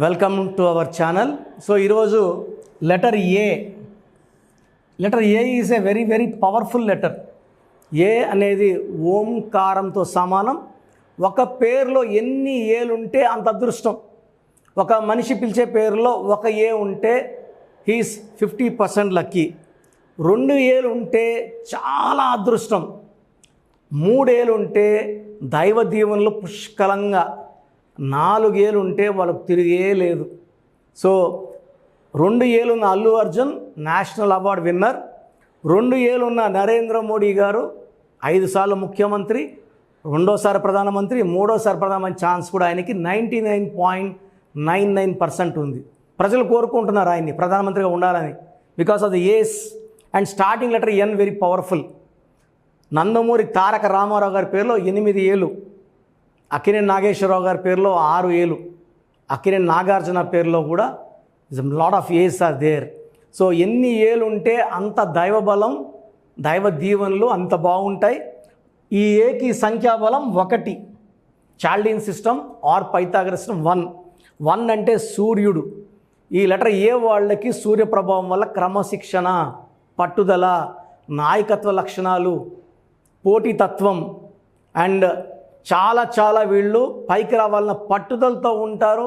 Welcome to our channel. So ఈరోజు letter A is a very very powerful letter. A అనేది ఓంకారంతో సమానం. ఒక పేరులో ఎన్ని ఏలు ఉంటే అంత అదృష్టం. ఒక మనిషి పిలిచే పేరులో ఒక ఏ ఉంటే హీస్ 50% లక్కీ. 2 ఏలు ఉంటే చాలా అదృష్టం. 3 ఏలు ఉంటే దైవ దీవెనలు పుష్కలంగా. 4 ఏలు ఉంటే వాళ్ళకు తిరిగే లేదు. సో 2 ఏలున్న Allu Arjun national award winner. 2 ఏలున్న నరేంద్ర మోడీ గారు 5 సార్లు ముఖ్యమంత్రి, 2వ ప్రధానమంత్రి, 3వ ప్రధానమంత్రి ఛాన్స్ కూడా ఆయనకి 99.99% ఉంది. ప్రజలు కోరుకుంటున్నారు ఆయన్ని ప్రధానమంత్రిగా ఉండాలని because of the A's and starting letter N very powerful. Nandamuri Taraka Rama Rao గారి పేరులో 8 ఏలు, అక్కినేని నాగేశ్వరరావు గారి పేరులో 6 ఏలు, అక్కినేని నాగార్జున పేరులో కూడా lot of A's are there. So ఎన్ని ఏలు ఉంటే అంత దైవబలం, దైవ దీవెనలు అంత బాగుంటాయి. ఈ ఏకి సంఖ్యాబలం 1. Chaldean system or Pythagoras system 1 అంటే సూర్యుడు. ఈ లెటర్ ఏ వాళ్ళకి సూర్యప్రభావం వల్ల క్రమశిక్షణ, పట్టుదల, నాయకత్వ లక్షణాలు, పోటీతత్వం అండ్ చాలా వీళ్ళు పైకి రావాలన్న పట్టుదలతో ఉంటారు.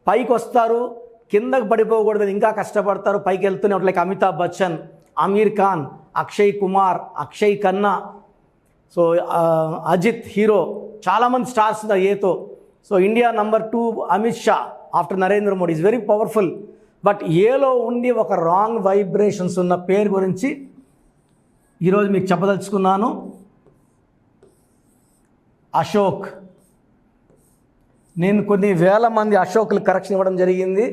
పైకి వస్తారు, కిందకు పడిపోకూడదు, ఇంకా కష్టపడతారు, పైకి వెళ్తూనే ఉంటారు. Like Amitabh Bachchan, Aamir Khan, Akshay Kumar, Akshay Khanna, so Ajith hero, చాలామంది స్టార్స్ ఉన్నారు ఏతో. So India number 2 Amit Shah after Narendra Modi is very powerful. But ఏలో ఉండి ఒక రాంగ్ వైబ్రేషన్స్ ఉన్న పేరు గురించి ఈరోజు మీకు చెప్పదలుచుకున్నాను. అశోక్. నేను కొన్ని వేల మంది అశోక్లు కరెక్షన్ ఇవ్వడం జరిగింది.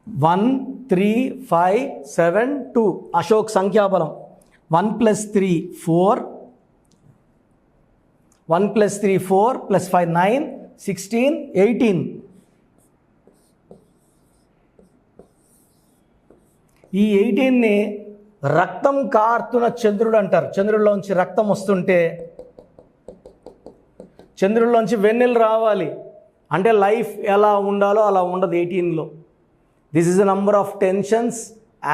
వన్ 3 5 7 2 అశోక్ సంఖ్యాబలం 1 + 3 4, 1 + 3 4 + 5 9 16 18. ఈ 18ని రక్తం కారుతున్న చంద్రుడు అంటారు. చంద్రుడిలోంచి రక్తం వస్తుంటే చంద్రుడిలోంచి వెన్నెలు రావాలి అంటే లైఫ్ ఎలా ఉండాలో అలా ఉండదు 18లో. This is a number of tensions,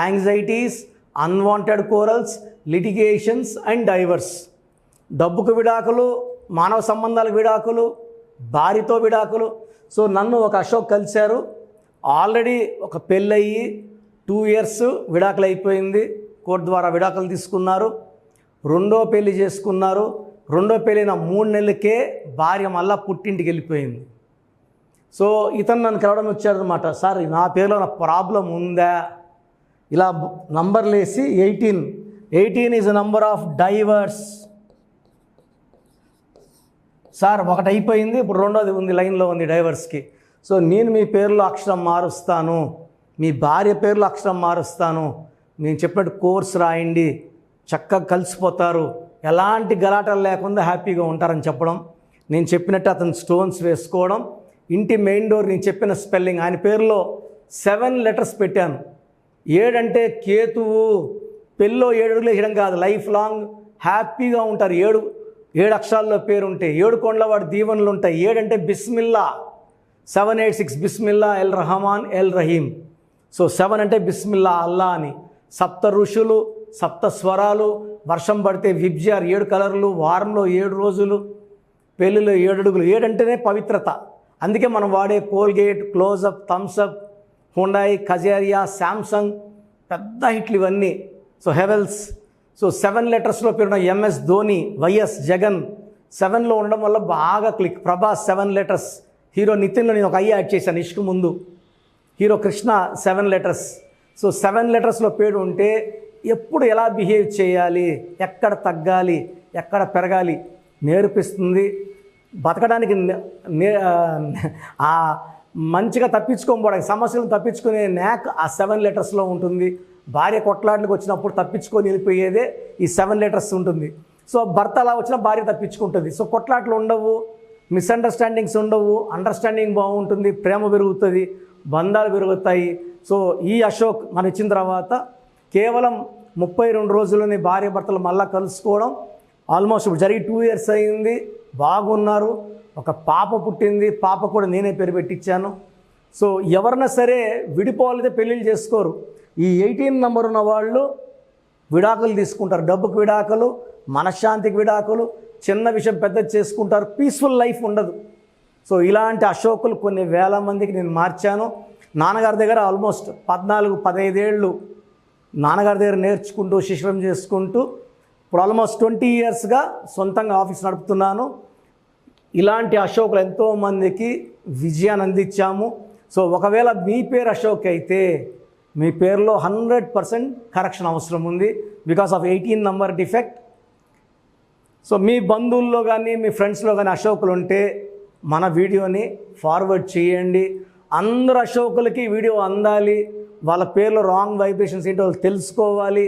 anxieties, unwanted quarrels, litigations and divorce. డబ్బుకు విడాకులు, మానవ సంబంధాలకు విడాకులు, భార్యతో విడాకులు. సో నన్ను ఒక అశోక్ కలిశారు. ఆల్రెడీ ఒక పెళ్ళయి 2 years విడాకులు అయిపోయింది. కోర్టు ద్వారా విడాకులు తీసుకున్నారు. 2వ పెళ్లి చేసుకున్నారు. 2వ పెళ్ళైన 3 నెలలకే భార్య మళ్ళా పుట్టింటికి వెళ్ళిపోయింది. సో ఇతను నన్ను కలవడం వచ్చారనమాట. సార్ నా పేరులో నా ప్రాబ్లం ఉందా? ఇలా నంబర్లు వేసి 18 is a number of divorce. Sir 1 అయిపోయింది, ఇప్పుడు 2వది ఉంది, లైన్లో ఉంది డైవర్స్కి. సో నేను మీ పేరులో అక్షరం మారుస్తాను, మీ భార్య పేరులో అక్షరం మారుస్తాను, నేను చెప్పినట్టు కోర్స్ రాయండి, చక్కగా కలిసిపోతారు, ఎలాంటి గలాటలు లేకుండా హ్యాపీగా ఉంటారని చెప్పడం. నేను చెప్పినట్టు అతను స్టోన్స్ వేసుకోవడం. ఇంటి మెయిన్ డోర్ నేను చెప్పిన స్పెల్లింగ్, ఆయన పేరులో 7 letters పెట్టాను. 7 అంటే కేతువు. పెళ్ళిలో 7 అడుగులు వేయడం కాదు, లైఫ్ లాంగ్ హ్యాపీగా ఉంటారు. 7 అక్షరాల్లో పేరు ఉంటే 7 కొండల వాడి దీవెనలు ఉంటాయి. 7 అంటే Bismillah, 786 Bismillah L Rahman L Rahim. So 7 అంటే బిస్మిల్లా అల్లా అని. 7 ఋషులు, 7 స్వరాలు, వర్షం పడితే విబ్జిఆర్ 7 కలర్లు, వారంలో 7 రోజులు, పెళ్ళిలో 7 అడుగులు. 7 అంటేనే పవిత్రత. అందుకే మనం వాడే Colgate, Closeup, Thums Up, Hyundai, Kajaria, Samsung పెద్ద హిట్లు ఇవన్నీ. సో హెవెల్స్. సో 7 letersలో పేరున్న ఎంఎస్ ధోని, వైఎస్ జగన్ 7లో ఉండడం వల్ల బాగా క్లిక్. ప్రభాస్ 7 letters. హీరో నితిన్లో నేను ఒక ఐ యాడ్ చేశాను ఇష్క్ ముందు. Hero Krishna 7 letters. సో 7 letersలో పేరు ఉంటే ఎప్పుడు ఎలా బిహేవ్ చేయాలి, ఎక్కడ తగ్గాలి, ఎక్కడ పెరగాలి నేర్పిస్తుంది. బతకడానికి మంచిగా తప్పించుకోకపోవడానికి, సమస్యలను తప్పించుకునే న్యాక్ ఆ 7 letersలో ఉంటుంది. భార్య కొట్లాట్లకు వచ్చినప్పుడు తప్పించుకొని వెళ్ళిపోయేదే ఈ 7 letters ఉంటుంది. సో భర్త అలా వచ్చినా భార్య తప్పించుకుంటుంది. సో కొట్లాట్లు ఉండవు, మిస్అండర్స్టాండింగ్స్ ఉండవు, అండర్స్టాండింగ్ బాగుంటుంది, ప్రేమ పెరుగుతుంది, బంధాలు పెరుగుతాయి. సో ఈ అశోక్ మనం ఇచ్చిన తర్వాత కేవలం 32 రోజుల్లోనే భార్య భర్తలు మళ్ళీ కలుసుకోవడం, ఆల్మోస్ట్ ఇప్పుడు జరిగి 2 years అయింది, బాగున్నారు. ఒక పాప పుట్టింది, పాప కూడా నేనే పేరు పెట్టించాను. సో ఎవరన్నా సరే విడిపోవాలైతే పెళ్ళిళ్ళు చేసుకోరు. ఈ 18 నెంబర్ ఉన్న వాళ్ళు విడాకులు తీసుకుంటారు. డబ్బుకు విడాకులు, మనశ్శాంతికి విడాకులు, చిన్న విషయం పెద్దది చేసుకుంటారు. పీస్ఫుల్ లైఫ్ ఉండదు. సో ఇలాంటి అశోకులు కొన్ని వేల మందికి నేను మార్చాను. నాన్నగారి దగ్గర ఆల్మోస్ట్ 14-15 ఏళ్ళు నాన్నగారి దగ్గర నేర్చుకుంటూ శిష్యం చేసుకుంటూ ఇప్పుడు ఆల్మోస్ట్ 20 yearsగా సొంతంగా ఆఫీస్ నడుపుతున్నాను. ఇలాంటి అశోకులు ఎంతోమందికి విజయాన్ని అందించాము. సో ఒకవేళ మీ పేరు అశోక్ అయితే మీ పేరులో 100% కరెక్షన్ అవసరం ఉంది because of 18 number defect. So మీ బంధువుల్లో కానీ మీ ఫ్రెండ్స్లో కానీ అశోకులు ఉంటే మన వీడియోని ఫార్వర్డ్ చేయండి. అందరు అశోకులకి వీడియో అందాలి. వాళ్ళ పేర్లో రాంగ్ వైబ్రేషన్స్ ఏంటో వాళ్ళు తెలుసుకోవాలి,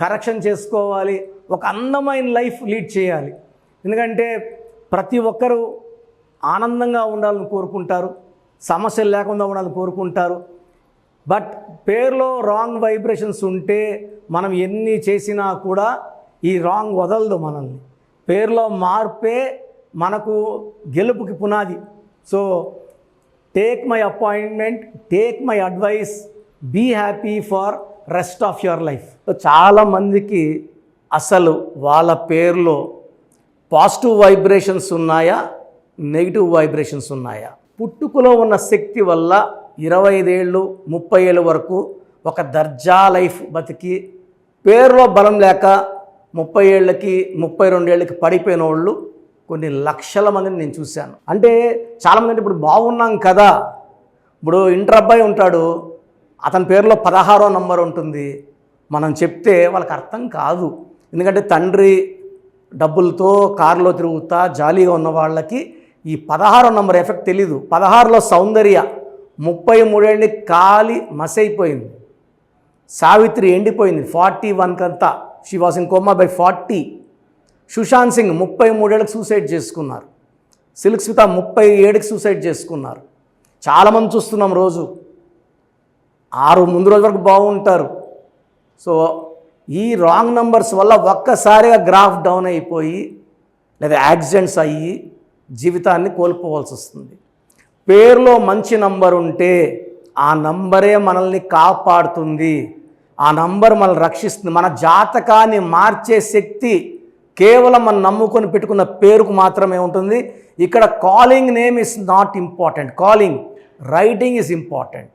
కరెక్షన్ చేసుకోవాలి, ఒక అందమైన లైఫ్ లీడ్ చేయాలి. ఎందుకంటే ప్రతి ఒక్కరూ ఆనందంగా ఉండాలని కోరుకుంటారు, సమస్యలు లేకుండా ఉండాలని కోరుకుంటారు. బట్ పేరులో రాంగ్ వైబ్రేషన్స్ ఉంటే మనం ఎన్ని చేసినా కూడా ఈ రాంగ్ వదలదు మనల్ని. పేరులో మార్పే మనకు గెలుపుకి పునాది. So take my appointment, take my advice, be happy for rest of your life. చాలామందికి అసలు వాళ్ళ పేరులో పాజిటివ్ వైబ్రేషన్స్ ఉన్నాయా, నెగిటివ్ వైబ్రేషన్స్ ఉన్నాయా? పుట్టుకలో ఉన్న శక్తి వల్ల 25 ఏళ్ళు 30 ఏళ్ళ వరకు ఒక దర్జా లైఫ్ బతికి పేరులో బలం లేక 30 ఏళ్ళకి 32 ఏళ్ళకి పడిపోయిన వాళ్ళు కొన్ని లక్షల మందిని నేను చూశాను. అంటే చాలామంది అంటే ఇప్పుడు బాగున్నాం కదా, ఇప్పుడు ఇంటర్ అబ్బాయి ఉంటాడు, అతని పేరులో 16వ నంబర్ ఉంటుంది. మనం చెప్తే వాళ్ళకి అర్థం కాదు. ఎందుకంటే తండ్రి డబ్బులతో కారులో తిరుగుతా జాలీగా ఉన్న వాళ్ళకి ఈ 16వ నంబర్ ఎఫెక్ట్ తెలీదు. 16లో సౌందర్య 33 ఏళ్ళని కాలి మసైపోయింది. సావిత్రి ఎండిపోయింది 41 కంతా, she was in coma by 40. Sushant Singh 33 ఏళ్ళకి సూసైడ్ చేసుకున్నారు. సిల్క్ స్మిత 37కి సూసైడ్ చేసుకున్నారు. చాలామంది చూస్తున్నాం రోజు. 6 ముందు రోజు వరకు బాగుంటారు. సో ఈ రాంగ్ నంబర్స్ వల్ల ఒక్కసారిగా గ్రాఫ్ డౌన్ అయిపోయి లేదా యాక్సిడెంట్స్ అయ్యి జీవితాన్ని కోల్పోవాల్సి వస్తుంది. పేరులో మంచి నంబర్ ఉంటే ఆ నంబరే మనల్ని కాపాడుతుంది, ఆ నంబర్ మనల్ని రక్షిస్తుంది. మన జాతకాన్ని మార్చే శక్తి కేవలం మనం నమ్ముకొని పెట్టుకున్న పేరుకు మాత్రమే ఉంటుంది. ఇక్కడ calling name is not important, calling writing is important.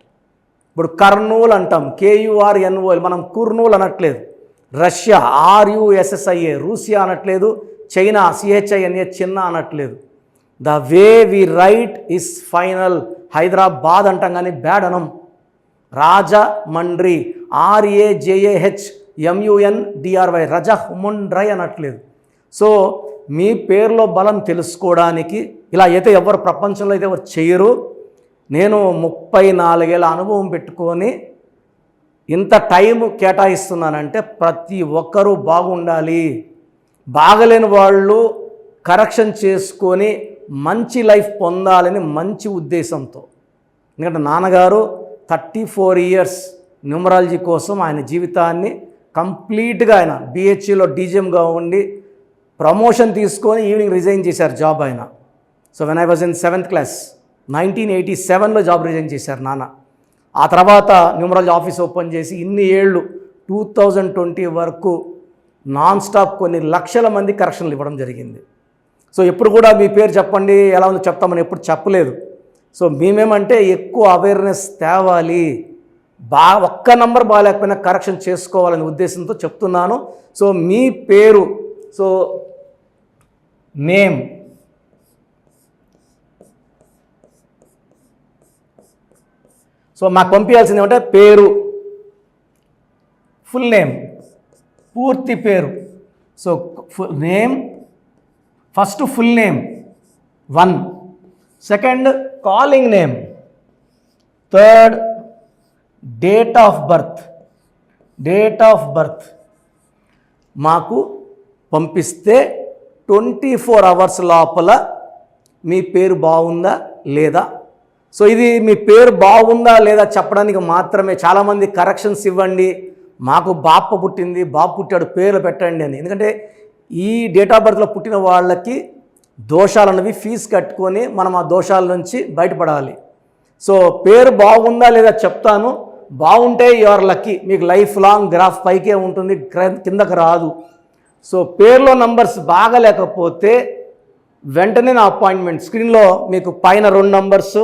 ఇప్పుడు కర్నూలు అంటాం, KURNOL, మనం కుర్నూలు అనట్లేదు. రష్యా RUSSIA, రూసియా అనట్లేదు. చైనా CHINA, చిన్న అనట్లేదు. The way we write is final. Hyderabad అంటాం కానీ బ్యాడ్ అనం. రాజమండ్రి RAJAHMUNDRY, రజముండ్రై అనట్లేదు. సో మీ పేరులో బలం తెలుసుకోవడానికి ఇలా అయితే ఎవరు ప్రపంచంలో అయితే ఎవరు చేయరు. నేను 34 ఏళ్ళ అనుభవం పెట్టుకొని ఇంత టైం కేటాయిస్తున్నానంటే ప్రతి ఒక్కరూ బాగుండాలి. బాగలేని వాళ్ళు కరెక్షన్ చేసుకొని మంచి లైఫ్ పొందాలని మంచి ఉద్దేశంతో. ఎందుకంటే నాన్నగారు 34 years న్యూమరాలజీ కోసం ఆయన జీవితాన్ని కంప్లీట్గా ఆయన BHEలో DGMగా ఉండి ప్రమోషన్ తీసుకొని ఈవినింగ్ రిజైన్ చేశారు జాబ్ ఆయన. So when I was in 7th class 1987లో జాబ్ రిజైన్ చేశారు నాన్న. ఆ తర్వాత న్యూమరాలజీ ఆఫీస్ ఓపెన్ చేసి ఇన్ని ఏళ్ళు 2020 వరకు నాన్ స్టాప్ కొన్ని లక్షల మంది కరెక్షన్లు ఇవ్వడం జరిగింది. సో ఎప్పుడు కూడా మీ పేరు చెప్పండి ఎలా ఉందో చెప్తామని ఎప్పుడు చెప్పలేదు. సో మేమేమంటే ఎక్కువ అవేర్నెస్ తేవాలి, ఒక్క నంబర్ బాగాలేకపోయినా కరెక్షన్ చేసుకోవాలనే ఉద్దేశంతో చెప్తున్నాను. సో మీ పేరు, సో నేమ్, సో మాకు పంపించాల్సింది ఏమంటే పేరు, ఫుల్ నేమ్, పూర్తి పేరు. So name first full name 1, second calling name, third date of birth మాకు పంపిస్తే 24 hours లోపల మీ పేరు బాగుందా లేదా. సో ఇది మీ పేరు బాగుందా లేదా చెప్పడానికి మాత్రమే. చాలామంది కరెక్షన్స్ ఇవ్వండి, మాకు బాప పుట్టింది, బాబు పుట్టాడు, పేర్లు పెట్టండి అని. ఎందుకంటే ఈ డేట్ ఆఫ్ బర్త్లో పుట్టిన వాళ్ళకి దోషాలు అన్నవి ఫీజు కట్టుకొని మనం ఆ దోషాల నుంచి బయటపడాలి. సో పేరు బాగుందా లేదా చెప్తాను. బాగుంటే యువర్ లక్కీ, మీకు లైఫ్ లాంగ్ గ్రాఫ్ పైకే ఉంటుంది, కిందకు రాదు. సో పేరులో నంబర్స్ బాగలేకపోతే వెంటనే నా అపాయింట్మెంట్ స్క్రీన్లో మీకు పైన 2 నంబర్స్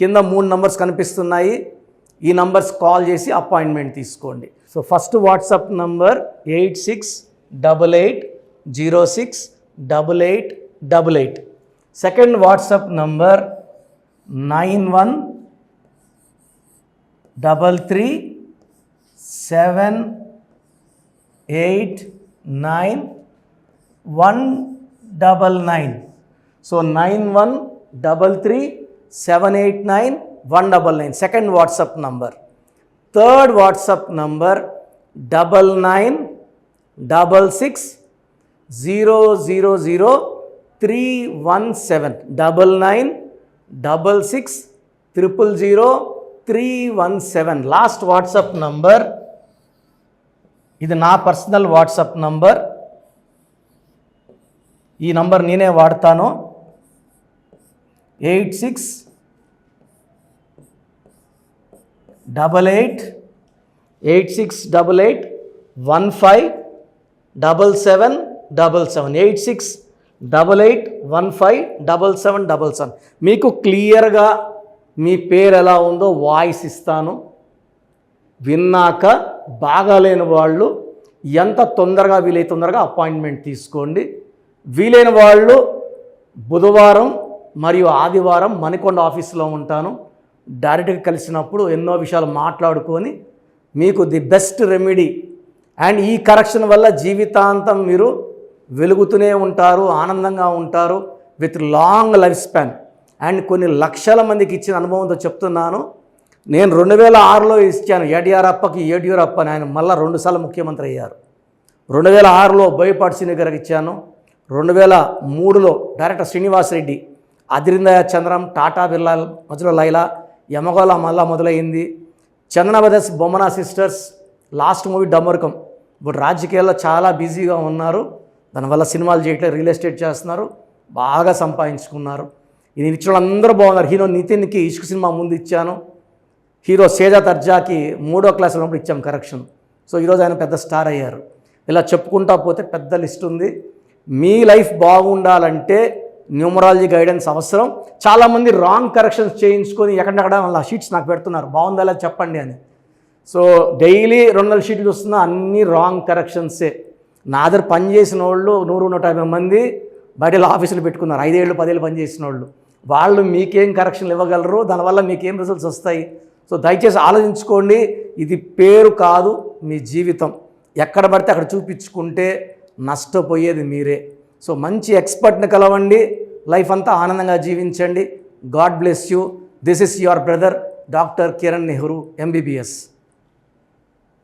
కింద 3 నంబర్స్ కనిపిస్తున్నాయి. ఈ నంబర్స్ కాల్ చేసి అపాయింట్మెంట్ తీసుకోండి. So first WhatsApp number 8688068888. Second WhatsApp number 9133789199. So 9133789199 second WhatsApp number. Third WhatsApp number 9966000317 9966000317 last WhatsApp number. ఇది నా పర్సనల్ వాట్సాప్ నంబర్. ఈ నంబర్ నేనే వాడతాను. 8688157777 8688157777. మీకు క్లియర్గా మీ పేరు ఎలా ఉందో వాయిస్ ఇస్తాను. విన్నాక బాగాలేని వాళ్ళు ఎంత తొందరగా వీలైతే తొందరగా అపాయింట్మెంట్ తీసుకోండి. వీలైన వాళ్ళు బుధవారం మరియు ఆదివారం మణికొండ ఆఫీస్లో ఉంటాను. డైరెక్ట్గా కలిసినప్పుడు ఎన్నో విషయాలు మాట్లాడుకొని మీకు ది బెస్ట్ రెమెడీ అండ్ ఈ కరెక్షన్ వల్ల జీవితాంతం మీరు వెలుగుతూనే ఉంటారు, ఆనందంగా ఉంటారు, with long life span. And కొన్ని లక్షల మందికి ఇచ్చిన అనుభవంతో చెప్తున్నాను. నేను 2006లో ఇచ్చాను యడ్యూరప్ప అని. ఆయన మళ్ళీ 2 సార్లు ముఖ్యమంత్రి అయ్యారు. 2006లో బోయపాటి శ్రీనివాస్ గారికి ఇచ్చాను. 2003లో డైరెక్టర్ శ్రీనివాస్ రెడ్డి, అదిరిందయ చంద్రం, టాటా బిర్లా మధ్యలో లైలా, యమగోళ మళ్ళా మొదలైంది. చందన బ్రదర్స్, బొమ్మనా సిస్టర్స్, లాస్ట్ మూవీ డమరుకం. ఇప్పుడు రాజకీయాల్లో చాలా బిజీగా ఉన్నారు, దానివల్ల సినిమాలు చేయట్లేదు, రియల్ ఎస్టేట్ చేస్తున్నారు, బాగా సంపాదించుకున్నారు. ఇది ఇచ్చిన వాళ్ళందరూ బాగున్నారు. హీరో నితిన్కి ఇష్క్ సినిమా ముందు ఇచ్చాను. హీరో సేజా తర్జాకి 3వ క్లాస్ ఉన్నప్పుడు ఇచ్చాం కరెక్షన్. సో ఈరోజు ఆయన పెద్ద స్టార్ అయ్యారు. ఇలా చెప్పుకుంటా పోతే పెద్ద లిస్ట్ ఉంది. మీ లైఫ్ బాగుండాలంటే న్యూమరాలజీ గైడెన్స్ అవసరం. చాలామంది రాంగ్ కరెక్షన్స్ చేయించుకొని ఎక్కడెక్కడ వాళ్ళ షీట్స్ నాకు పెడుతున్నారు, బాగుందా లేదా చెప్పండి అని. సో డైలీ 200 షీట్లు చూస్తున్నా, అన్నీ రాంగ్ కరెక్షన్సే. నా దగ్గర పనిచేసిన వాళ్ళు 100-150 మంది బయట ఆఫీసులు పెట్టుకున్నారు, 5 ఏళ్ళు 10 ఏళ్ళు పనిచేసిన వాళ్ళు. వాళ్ళు మీకేం కరెక్షన్లు ఇవ్వగలరు, దానివల్ల మీకేం రిజల్ట్స్ వస్తాయి. సో దయచేసి ఆలోచించుకోండి. ఇది పేరు కాదు, మీ జీవితం. ఎక్కడ పడితే అక్కడ చూపించుకుంటే నష్టపోయేది మీరే. సో మంచి ఎక్స్పర్ట్ని కలవండి, లైఫ్ అంతా ఆనందంగా జీవించండి. God bless you. This is your brother doctor Kiran Nehru, MBBS.